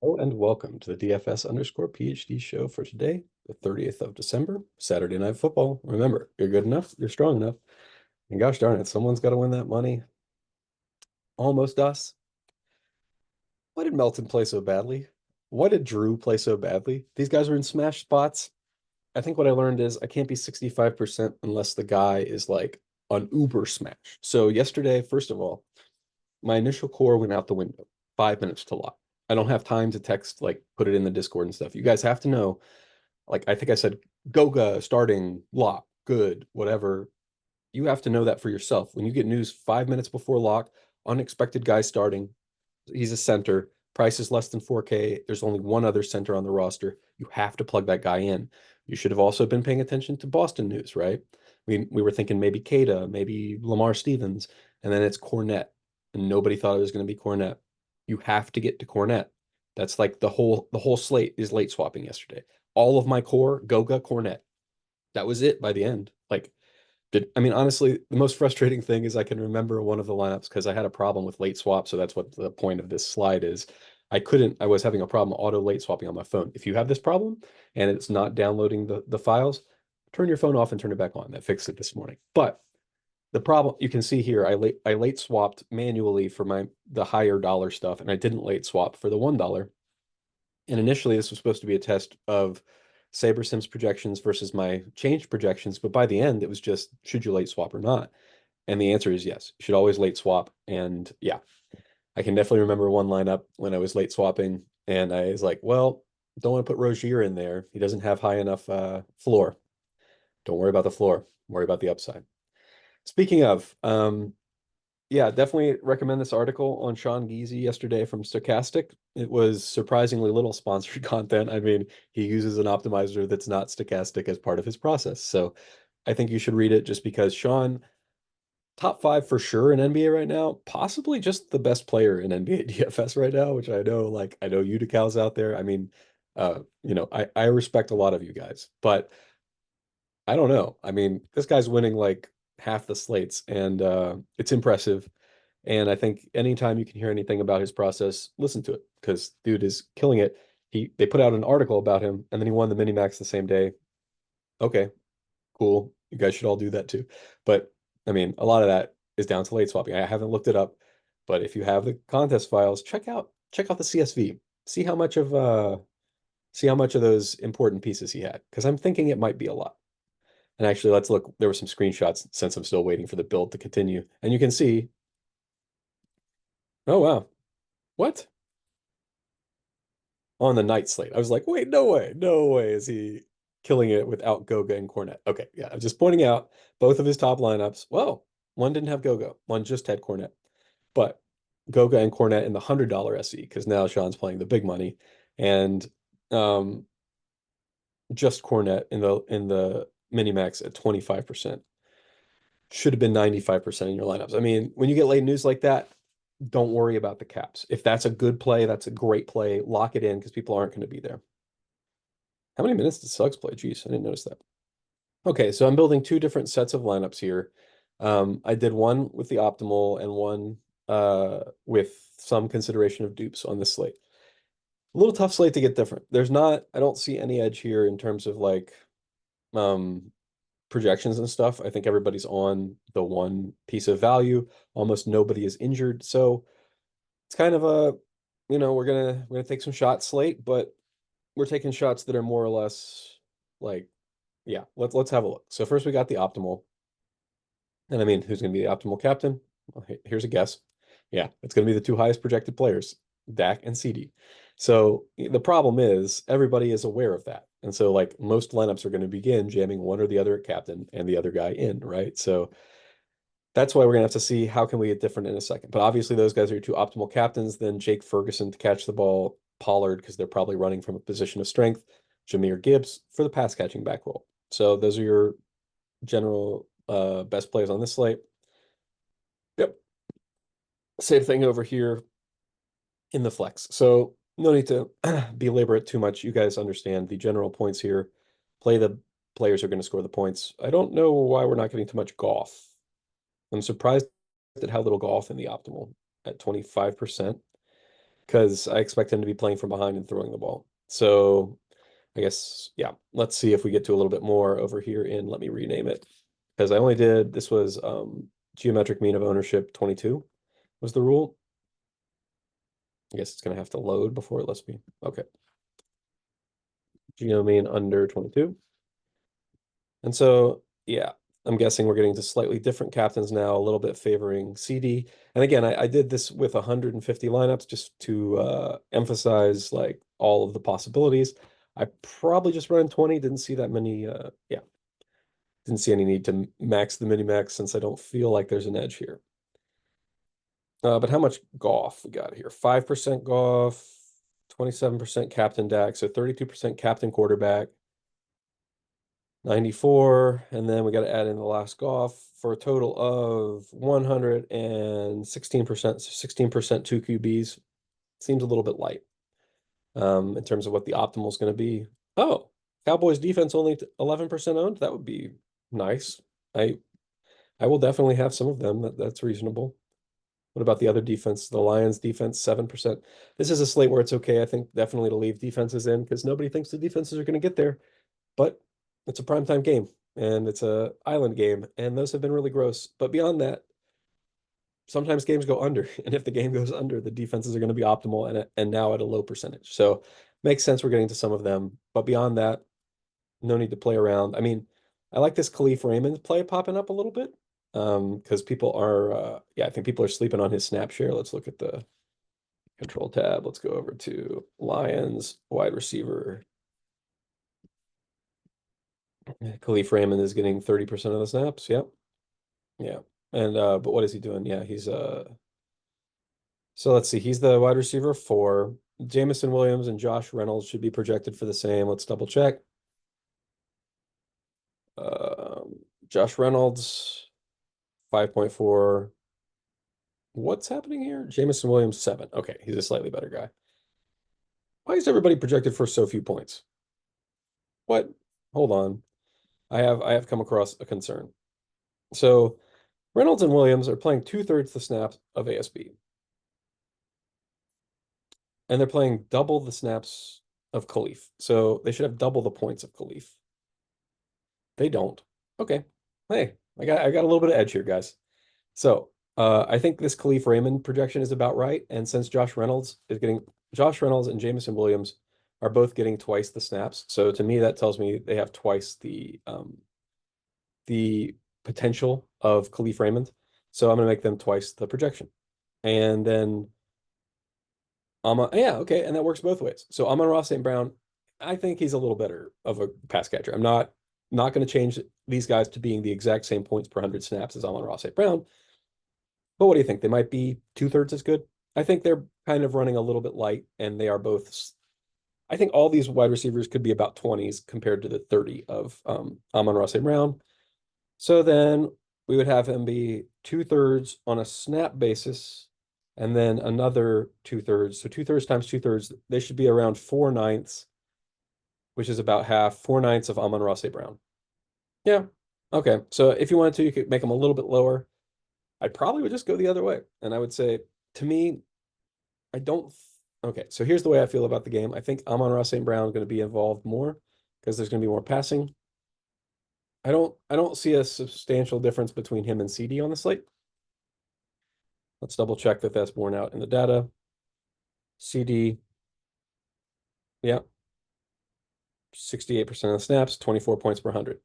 Hello and welcome to the DFS_PhD show for today, the 30th of December, Saturday Night Football. Remember, you're good enough, you're strong enough, and gosh darn it, someone's got to win that money. Almost us. Why did Melton play so badly? Why did Drew play so badly? These guys are in smash spots. I think what I learned is I can't be 65% unless the guy is like an uber smash. So yesterday, first of all, my initial core went out the window, 5 minutes to lock. I don't have time to text, like put it in the Discord and stuff. You guys have to know, like I think I said, Goga starting lock, good, whatever. You have to know that for yourself. When you get news 5 minutes before lock, unexpected guy starting, he's a center, price is less than 4K. There's only one other center on the roster. You have to plug that guy in. You should have also been paying attention to Boston news, right? We were thinking maybe Kada, maybe Lamar Stevens, and then it's Cornette. And nobody thought it was going to be Cornette. You have to get to Cornette. That's like the whole slate is late swapping yesterday. All of my core, Goga, Cornette. That was it by the end. Like I mean, honestly, the most frustrating thing is I can remember one of the lineups because I had a problem with late swap. So that's what the point of this slide is. I was having a problem auto late swapping on my phone. If you have this problem and it's not downloading the files, turn your phone off and turn it back on. That fixed it this morning. But the problem you can see here, I late swapped manually for the higher dollar stuff, and I didn't late swap for the $1. And initially, this was supposed to be a test of SaberSim's projections versus my changed projections. But by the end, it was just, should you late swap or not? And the answer is yes. You should always late swap. And yeah, I can definitely remember one lineup when I was late swapping. And I was like, well, don't want to put Rozier in there. He doesn't have high enough floor. Don't worry about the floor. Worry about the upside. Speaking of, yeah, definitely recommend this article on Sean Geezy yesterday from Stochastic. It was surprisingly little sponsored content. I mean, he uses an optimizer that's not stochastic as part of his process. So I think you should read it just because Sean, top five for sure in NBA right now, possibly just the best player in NBA DFS right now, which I know, like, I know Utical's out there. I mean, I respect a lot of you guys, but I don't know. I mean, this guy's winning like half the slates, and it's impressive. And I think anytime you can hear anything about his process, listen to it because dude is killing it. They put out an article about him, and then he won the mini max the same day. Okay, cool. You guys should all do that too. But I mean, a lot of that is down to late swapping. I haven't looked it up, but if you have the contest files, check out the CSV. See how much of those important pieces he had because I'm thinking it might be a lot. And actually, let's look. There were some screenshots since I'm still waiting for the build to continue. And you can see, oh, wow. What? On the night slate. I was like, wait, no way is he killing it without Goga and Cornet. Okay, yeah, I'm just pointing out both of his top lineups. Well, one didn't have Goga, one just had Cornet. But Goga and Cornet in the $100 SE, because now Sean's playing the big money, and um, just Cornet in the minimax at 25%. Should have been 95% in your lineups. I mean, when you get late news like that, don't worry about the caps. If that's a good play, that's a great play. Lock it in because people aren't going to be there. How many minutes did Suggs play? Jeez, I didn't notice that. Okay, so I'm building two different sets of lineups here. I did one with the optimal and one with some consideration of dupes on this slate. A little tough slate to get different. I don't see any edge here in terms of like um, projections and stuff. I think everybody's on the one piece of value. Almost nobody is injured. So it's kind of we're gonna take some shots slate, but we're taking shots that are more or less like, yeah, let's have a look. So first we got the optimal. And I mean, who's gonna be the optimal captain? Well, here's a guess. Yeah, it's gonna be the two highest projected players, Dak and CD. So the problem is everybody is aware of that. And so like most lineups are going to begin jamming one or the other at captain and the other guy in, right? So that's why we're gonna have to see how can we get different in a second. But obviously those guys are your two optimal captains, then Jake Ferguson to catch the ball, Pollard, because they're probably running from a position of strength, Jahmyr Gibbs for the pass catching back roll. So those are your general best plays on this slate. Yep. Same thing over here in the flex. So no need to belabor it too much. You guys understand the general points here. Play the players who are going to score the points. I don't know why we're not getting too much golf. I'm surprised at how little golf in the optimal at 25%. because I expect him to be playing from behind and throwing the ball. So I guess, yeah, let's see if we get to a little bit more over here in, let me rename it. Because I only did, this was geometric mean of ownership 22 was the rule. I guess it's going to have to load before it lets me. Okay. Geo mean under 22. And so, yeah, I'm guessing we're getting to slightly different captains now, a little bit favoring CD. And again, I did this with 150 lineups just to emphasize like all of the possibilities. I probably just ran 20, didn't see that many. Yeah, didn't see any need to max the mini max since I don't feel like there's an edge here. But how much golf we got here? 5% golf, 27% captain DAC, so 32% captain quarterback. 94, and then we got to add in the last golf for a total of 116%, 16% two QBs. Seems a little bit light in terms of what the optimal is going to be. Oh, Cowboys defense only 11% owned. That would be nice. I I will definitely have some of them. That's reasonable. What about the other defense? The Lions defense, 7%. This is a slate where it's okay, I think, definitely to leave defenses in because nobody thinks the defenses are going to get there. But it's a primetime game and it's a island game, and those have been really gross. But beyond that, sometimes games go under, and if the game goes under, the defenses are going to be optimal and now at a low percentage. So makes sense we're getting to some of them. But beyond that, no need to play around. I mean, I like this Khalif Raymond play popping up a little bit because people are yeah, I think people are sleeping on his snap share. Let's look at the control tab. Let's go over to Lions wide receiver. Khalif Raymond is getting 30% of the snaps. Yep. Yeah. And but what is he doing? Yeah, he's so let's see. He's the wide receiver for Jamison Williams and Josh Reynolds should be projected for the same. Let's double check. Josh Reynolds 5.4. What's happening here? Jamison Williams 7. Okay, he's a slightly better guy. Why is everybody projected for so few points? What? Hold on. I have come across a concern. So Reynolds and Williams are playing 2/3 the snaps of ASB. And they're playing double the snaps of Khalif. So they should have double the points of Khalif. They don't. Okay. Hey, I got a little bit of edge here, guys. So I think this Khalif Raymond projection is about right. And since Josh Reynolds and Jamison Williams are both getting twice the snaps. So to me, that tells me they have twice the potential of Khalif Raymond. So I'm gonna make them twice the projection. And then yeah, okay, and that works both ways. So Amon-Ra St. Brown, I think he's a little better of a pass catcher. I'm not going to change these guys to being the exact same points per 100 snaps as Amon-Ra St. Brown. But what do you think? They might be 2/3 as good. I think they're kind of running a little bit light, and they are both. I think all these wide receivers could be about 20s compared to the 30 of Amon-Ra St. Brown. So then we would have him be 2/3 on a snap basis and then another 2/3. So 2/3 times 2/3, they should be around 4/9, which is about half, 4/9 of Amon-Ra St. Brown. Yeah. Okay. So if you wanted to, you could make them a little bit lower. I probably would just go the other way. And I would say, to me, I don't. Okay. So here's the way I feel about the game. I think Amon-Ra St. Brown is going to be involved more because there's going to be more passing. I don't see a substantial difference between him and CD on the slate. Let's double check that that's borne out in the data. CD, yeah, 68% of the snaps, 24 points per 100.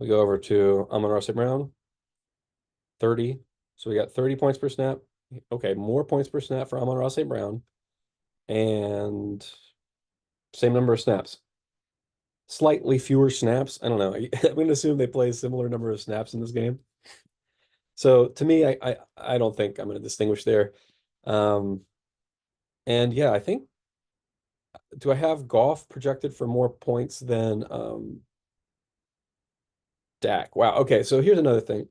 We go over to Amon-Ra St. Brown, 30. So we got 30 points per snap. Okay, more points per snap for Amon-Ra St. Brown. And same number of snaps. Slightly fewer snaps. I don't know. I'm going to assume they play a similar number of snaps in this game. So to me, I don't think I'm going to distinguish there. And yeah, I think, do I have golf projected for more points than Dak? Wow. Okay, so here's another thing.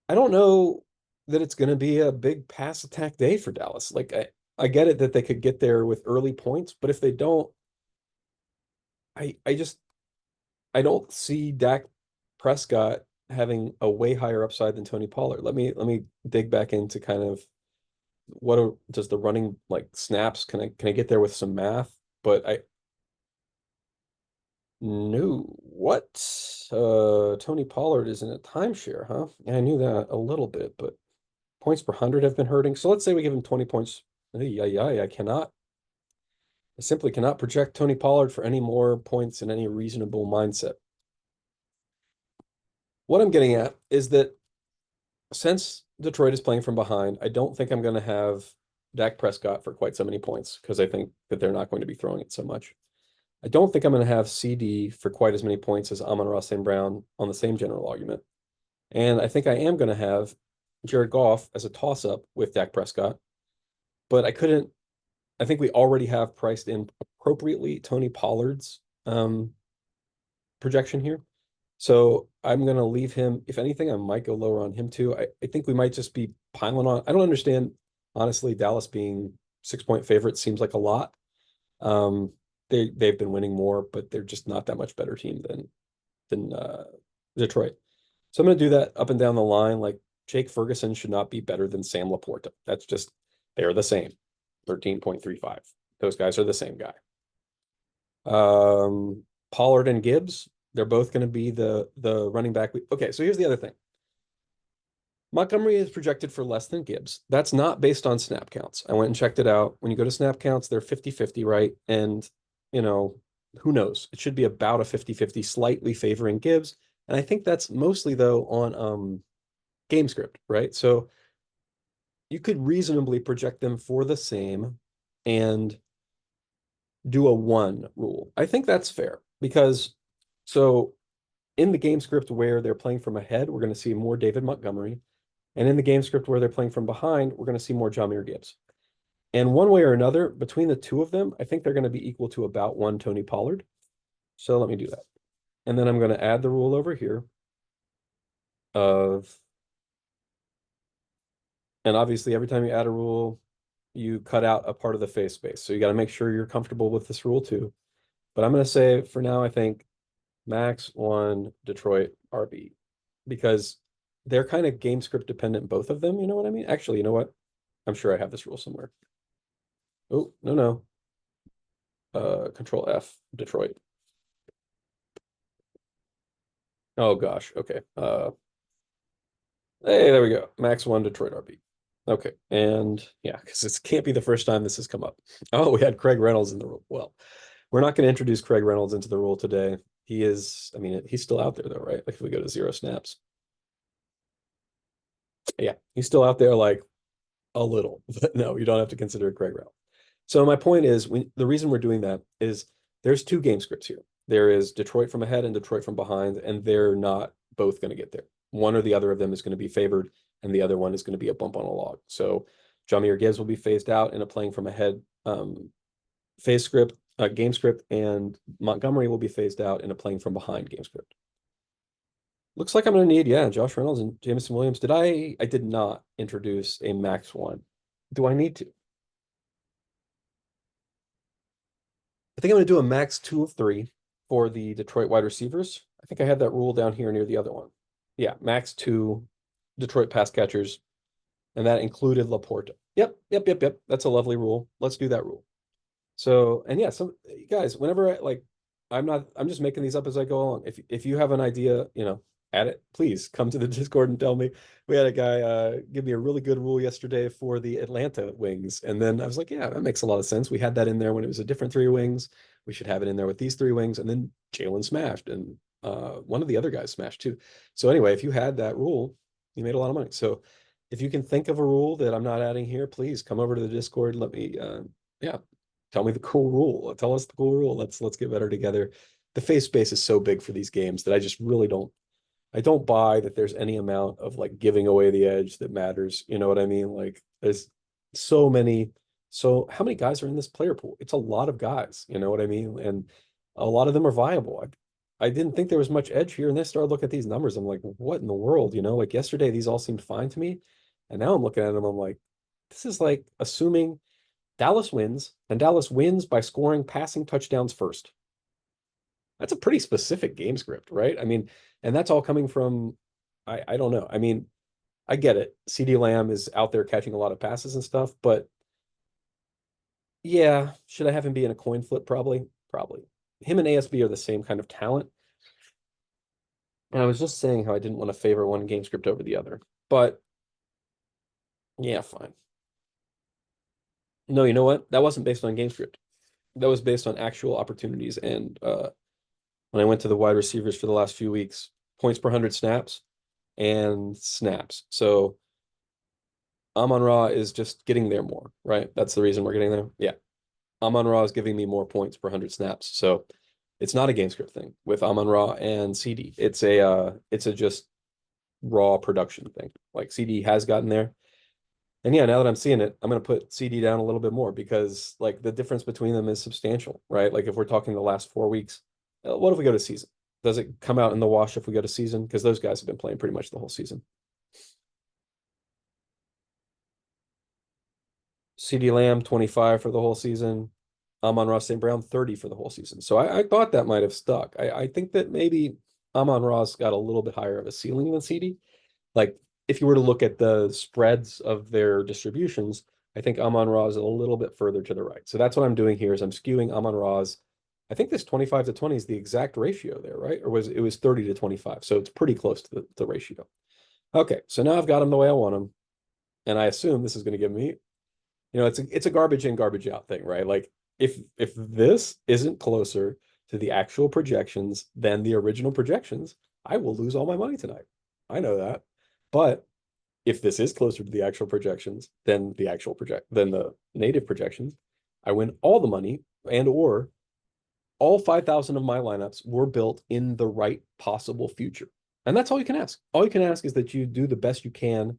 I don't know that it's going to be a big pass attack day for Dallas. Like I get it that they could get there with early points, but if they don't, I just I don't see Dak Prescott having a way higher upside than Tony Pollard. Let me dig back into kind of does the running like snaps? Can I get there with some math? But I no, what? Tony Pollard is in a timeshare, huh? Yeah, I knew that a little bit, but points per 100 have been hurting. So let's say we give him 20 points. Yeah, I simply cannot project Tony Pollard for any more points in any reasonable mindset. What I'm getting at is that since Detroit is playing from behind, I don't think I'm going to have Dak Prescott for quite so many points because I think that they're not going to be throwing it so much. I don't think I'm going to have CD for quite as many points as Amon-Ra St. Brown on the same general argument. And I think I am going to have Jared Goff as a toss-up with Dak Prescott. But I think we already have priced in appropriately Tony Pollard's projection here. So I'm going to leave him. If anything, I might go lower on him too. I think we might just be piling on. I don't understand, honestly, Dallas being 6-point favorites seems like a lot. They've been winning more, but they're just not that much better team than Detroit. So I'm going to do that up and down the line. Like Jake Ferguson should not be better than Sam Laporta. That's just they're the same. 13.35. Those guys are the same guy. Pollard and Gibbs, they're both going to be the running back. Okay, so here's the other thing. Montgomery is projected for less than Gibbs. That's not based on snap counts. I went and checked it out. When you go to snap counts, they're 50-50, right? And, who knows? It should be about a 50-50, slightly favoring Gibbs. And I think that's mostly, though, on game script, right? So you could reasonably project them for the same and do a 1 rule. I think that's fair because so in the game script where they're playing from ahead, we're going to see more David Montgomery. And in the game script where they're playing from behind, we're going to see more Jahmyr Gibbs. And one way or another, between the two of them, I think they're going to be equal to about 1 Tony Pollard. So let me do that. And then I'm going to add the rule over here and obviously every time you add a rule, you cut out a part of the face space. So you got to make sure you're comfortable with this rule too. But I'm going to say for now, I think max 1 Detroit RB because they're kind of game script dependent, both of them. You know what I mean? Actually, you know what? I'm sure I have this rule somewhere. Oh, no. Control F, Detroit. Oh gosh. Okay. Hey, there we go. Max 1 Detroit RB. Okay. And yeah, because it can't be the first time this has come up. Oh, we had Craig Reynolds in the rule. Well, we're not going to introduce Craig Reynolds into the rule today. He's still out there though, right? Like if we go to 0 snaps. Yeah, he's still out there like a little, but no, you don't have to consider Craig Reynolds. So my point is, the reason we're doing that is there's 2 game scripts here. There is Detroit from ahead and Detroit from behind, and they're not both going to get there. One or the other of them is going to be favored, and the other one is going to be a bump on a log. So Jahmyr Gibbs will be phased out in a playing from ahead game script, and Montgomery will be phased out in a playing from behind game script. Looks like I'm going to need, Josh Reynolds and Jameson Williams. I did not introduce a max 1. Do I need to? I think I'm going to do a max 2 of 3 for the Detroit wide receivers. I think I had that rule down here near the other one. Yeah, max 2 Detroit pass catchers, and that included Laporta. Yep. That's a lovely rule. Let's do that rule. So, and yeah, some guys, whenever I'm just making these up as I go along. If you have an idea, add it, please come to the Discord and tell me. We had a guy give me a really good rule yesterday for the Atlanta wings. And then I was like, yeah, that makes a lot of sense. We had that in there when it was a different 3 wings. We should have it in there with these 3 wings. And then Jalen smashed, and one of the other guys smashed too. So anyway, if you had that rule, you made a lot of money. So if you can think of a rule that I'm not adding here, please come over to the Discord. Let me, tell me the cool rule. Tell us the cool rule. Let's get better together. The face space is so big for these games that I just really don't buy that there's any amount of like giving away the edge that matters. You know what I mean? Like there's so how many guys are in this player pool? It's a lot of guys, you know what I mean? And a lot of them are viable. I didn't think there was much edge here. And then I started looking at these numbers. I'm like, what in the world? Like yesterday, these all seemed fine to me. And now I'm looking at them. I'm like, this is like assuming Dallas wins, and Dallas wins by scoring passing touchdowns first. That's a pretty specific game script, right? I mean, and that's all coming from, I don't know. I mean, I get it. CD Lamb is out there catching a lot of passes and stuff, but yeah, should I have him be in a coin flip? Probably, probably. Him and ASB are the same kind of talent. And I was just saying how I didn't want to favor one game script over the other. But yeah, fine. No, you know what? That wasn't based on game script. That was based on actual opportunities. And when I went to the wide receivers for the last few weeks, points per 100 snaps and snaps. So Amon-Ra is just getting there more, right? That's the reason we're getting there. Yeah. Amon-Ra is giving me more points per 100 snaps. So it's not a game script thing with Amon-Ra and CD. It's a just raw production thing. Like CD has gotten there. And yeah, now that I'm seeing it, I'm going to put CD down a little bit more because like the difference between them is substantial, right? Like if we're talking the last 4 weeks, what if we go to season? Does it come out in the wash if we go to season? Because those guys have been playing pretty much the whole season. CD Lamb 25 for the whole season. Amon-Ra St. Brown 30 for the whole season. So I thought that might have stuck. I think that maybe Amon-Ra's got a little bit higher of a ceiling than CD. Like if you were to look at the spreads of their distributions, I think Amon-Ra is a little bit further to the right. So that's what I'm doing here is I'm skewing Amon-Ra's. I think this 25 to 20 is the exact ratio there, right? Or was it was 30 to 25. So it's pretty close to the ratio. Okay, so now I've got him the way I want him. And I assume this is going to give me, it's a garbage in, garbage out thing, right? Like if this isn't closer to the actual projections than the original projections, I will lose all my money tonight. I know that. But if this is closer to the actual projections than the native projections, I win all the money and or all 5,000 of my lineups were built in the right possible future. And that's all you can ask. All you can ask is that you do the best you can,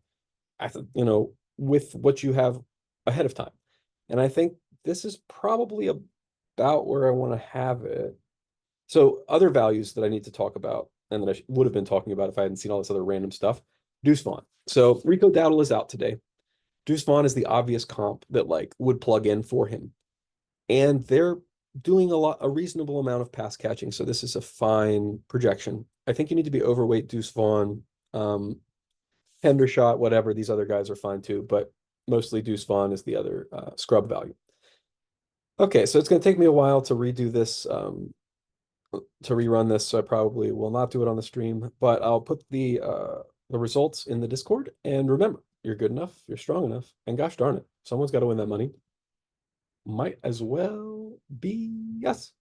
with what you have ahead of time. And I think this is probably about where I want to have it. So other values that I need to talk about and that I would have been talking about if I hadn't seen all this other random stuff. Deuce Vaughn. So Rico Dowdle is out today. Deuce Vaughn is the obvious comp that like would plug in for him. And they're doing a reasonable amount of pass catching. So this is a fine projection. I think you need to be overweight Deuce Vaughn. Hendershot, whatever. These other guys are fine too, but mostly Deuce Vaughn is the other scrub value. Okay, so it's going to take me a while to redo this, to rerun this. So I probably will not do it on the stream, but I'll put the results in the Discord. And remember, you're good enough, you're strong enough, and gosh darn it, someone's got to win that money. Might as well be us.